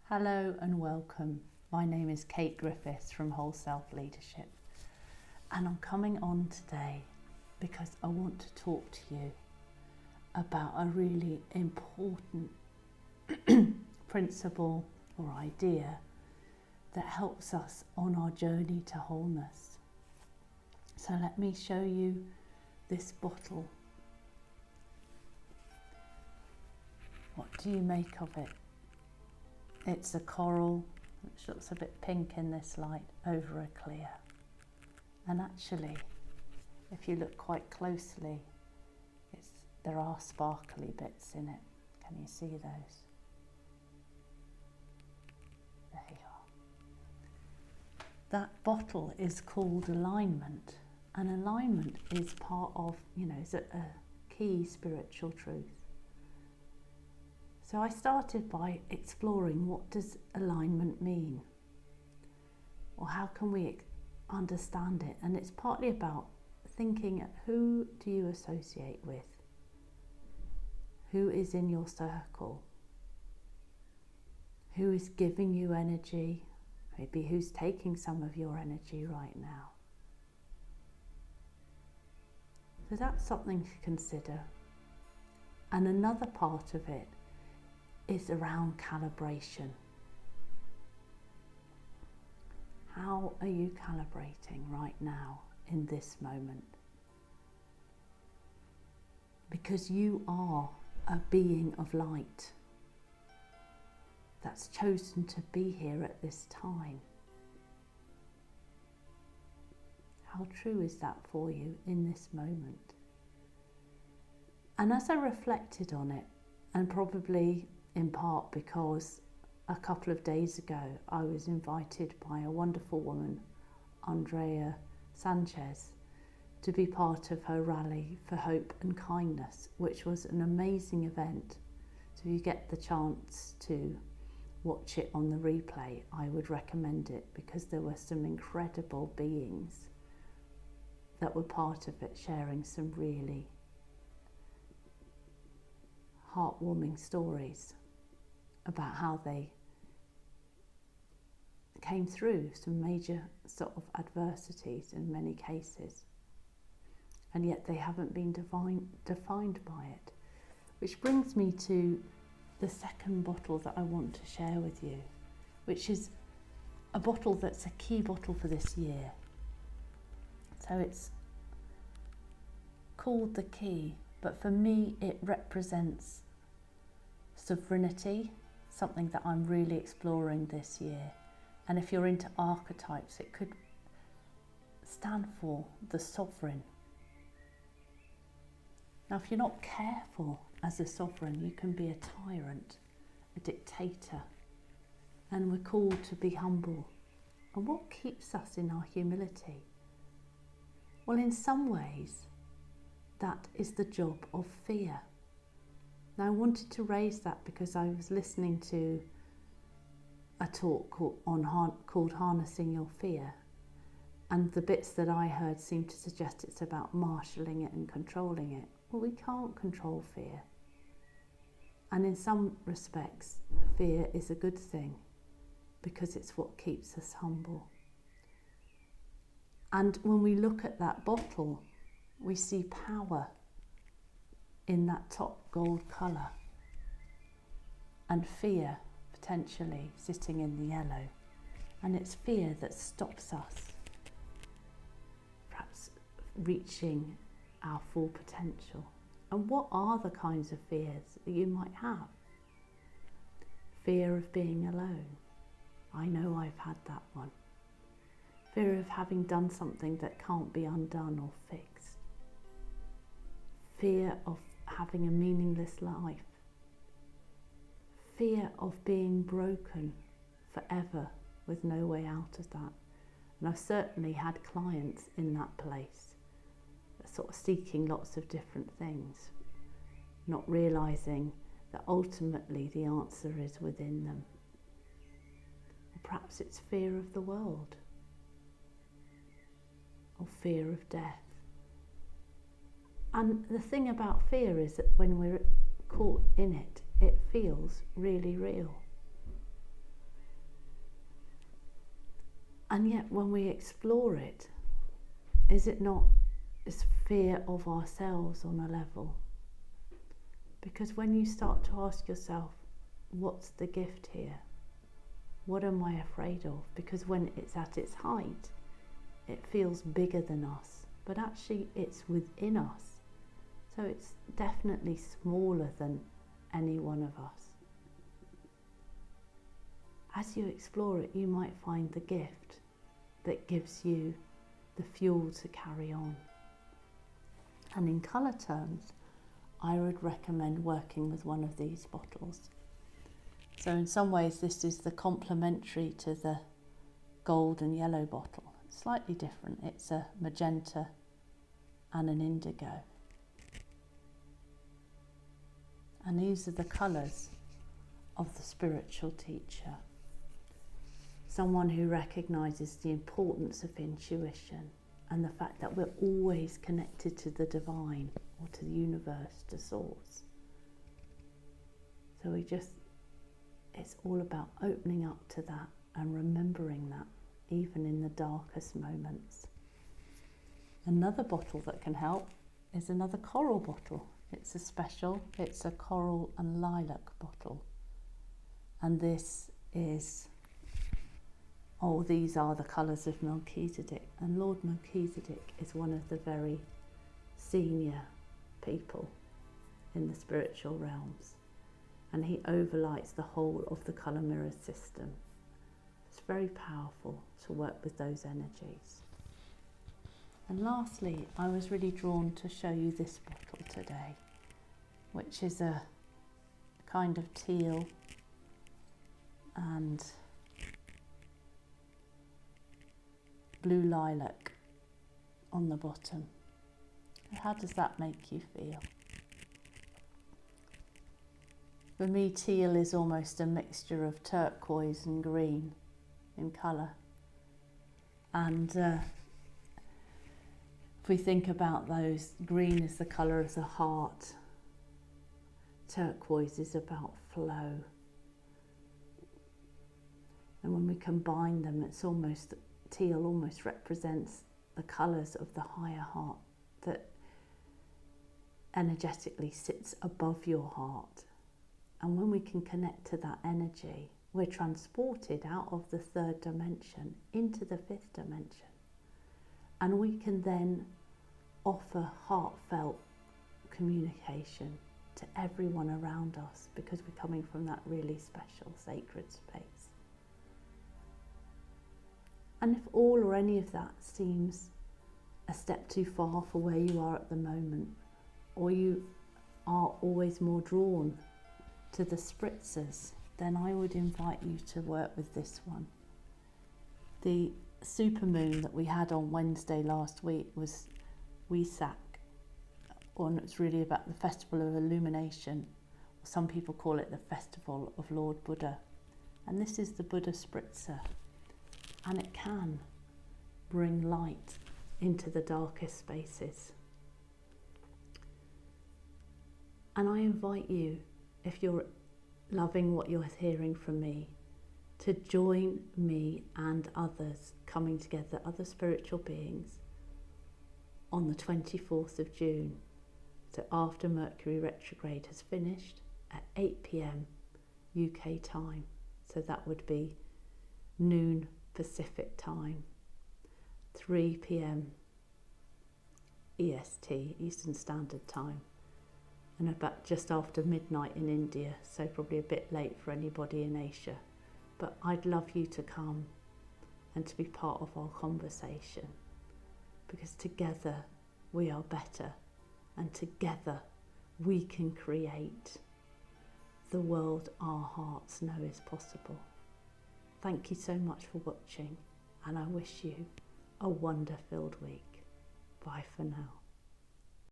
Hello and welcome. My name is Kate Griffiths from Whole Self Leadership, and I'm coming on today because I want to talk to you about a really important principle or idea that helps us on our journey to wholeness. So let me show you this bottle. What do you make of it? It's a coral, which looks a bit pink in this light, over a clear. And actually, if you look quite closely, there are sparkly bits in it. Can you see those? There you are. That bottle is called alignment, and alignment is part of, is a key spiritual truth. So I started by exploring, what does alignment mean? Or how can we understand it? And it's partly about thinking, who do you associate with? Who is in your circle? Who is giving you energy? Maybe who's taking some of your energy right now? So that's something to consider. And another part of it is around calibration. How are you calibrating right now in this moment? Because you are a being of light that's chosen to be here at this time. How true is that for you in this moment? And as I reflected on it, and probably in part because a couple of days ago I was invited by a wonderful woman, Andrea Sanchez, to be part of her rally for hope and kindness, which was an amazing event. So if you get the chance to watch it on the replay, I would recommend it, because there were some incredible beings that were part of it, sharing some really heartwarming stories about how they came through some major sort of adversities in many cases, and yet they haven't been defined by it. Which brings me to the second bottle that I want to share with you, which is a bottle that's a key bottle for this year. So it's called the Key, but for me it represents sovereignty, something that I'm really exploring this year. And if you're into archetypes, it could stand for the sovereign. Now, if you're not careful as a sovereign, you can be a tyrant, a dictator, and we're called to be humble. And what keeps us in our humility? Well, in some ways, that is the job of fear. Now, I wanted to raise that because I was listening to a talk called Harnessing Your Fear, and the bits that I heard seemed to suggest it's about marshalling it and controlling it. Well, we can't control fear. And in some respects, fear is a good thing, because it's what keeps us humble. And when we look at that bottle, we see power in that top gold colour, and fear potentially sitting in the yellow. And it's fear that stops us perhaps reaching our full potential. And what are the kinds of fears that you might have? Fear of being alone. I know I've had that one. Fear of having done something that can't be undone or fixed. Fear of having a meaningless life. Fear of being broken forever with no way out of that. And I've certainly had clients in that place, sort of seeking lots of different things, not realising that ultimately the answer is within them. Or perhaps it's fear of the world, or fear of death. And the thing about fear is that when we're caught in it, it feels really real. And yet when we explore it, is it not this fear of ourselves on a level? Because when you start to ask yourself, what's the gift here? What am I afraid of? Because when it's at its height, it feels bigger than us, but actually it's within us. So it's definitely smaller than any one of us. As you explore it, you might find the gift that gives you the fuel to carry on. And in colour terms, I would recommend working with one of these bottles. So in some ways this is the complementary to the gold and yellow bottle. It's slightly different. It's a magenta and an indigo. And these are the colours of the spiritual teacher. Someone who recognises the importance of intuition and the fact that we're always connected to the divine or to the universe, to source. So it's all about opening up to that and remembering that, even in the darkest moments. Another bottle that can help is another coral bottle. It's a coral and lilac bottle. And these are the colours of Melchizedek. And Lord Melchizedek is one of the very senior people in the spiritual realms. And he overlights the whole of the colour mirror system. It's very powerful to work with those energies. And lastly, I was really drawn to show you this bottle today, which is a kind of teal and blue lilac on the bottom. How does that make you feel? For me, teal is almost a mixture of turquoise and green in colour. And if we think about those, green is the colour of the heart. Turquoise is about flow. And when we combine them, teal almost represents the colours of the higher heart that energetically sits above your heart. And when we can connect to that energy, we're transported out of the third dimension into the fifth dimension. And we can then offer heartfelt communication to everyone around us, because we're coming from that really special sacred space. And if all or any of that seems a step too far for where you are at the moment, or you are always more drawn to the Spritzers, then I would invite you to work with this one. The supermoon that we had on Wednesday last week was Wesak, and it's really about the Festival of Illumination. Some people call it the Festival of Lord Buddha. And this is the Buddha Spritzer. And it can bring light into the darkest spaces. And I invite you, if you're loving what you're hearing from me, to join me and others coming together, other spiritual beings, on the 24th of June. So after Mercury retrograde has finished at 8 p.m. UK time. So that would be noon Pacific time, 3 p.m. EST, Eastern Standard Time, and about just after midnight in India, so probably a bit late for anybody in Asia. But I'd love you to come and to be part of our conversation, because together we are better, and together we can create the world our hearts know is possible. Thank you so much for watching, and I wish you a wonder-filled week. Bye for now.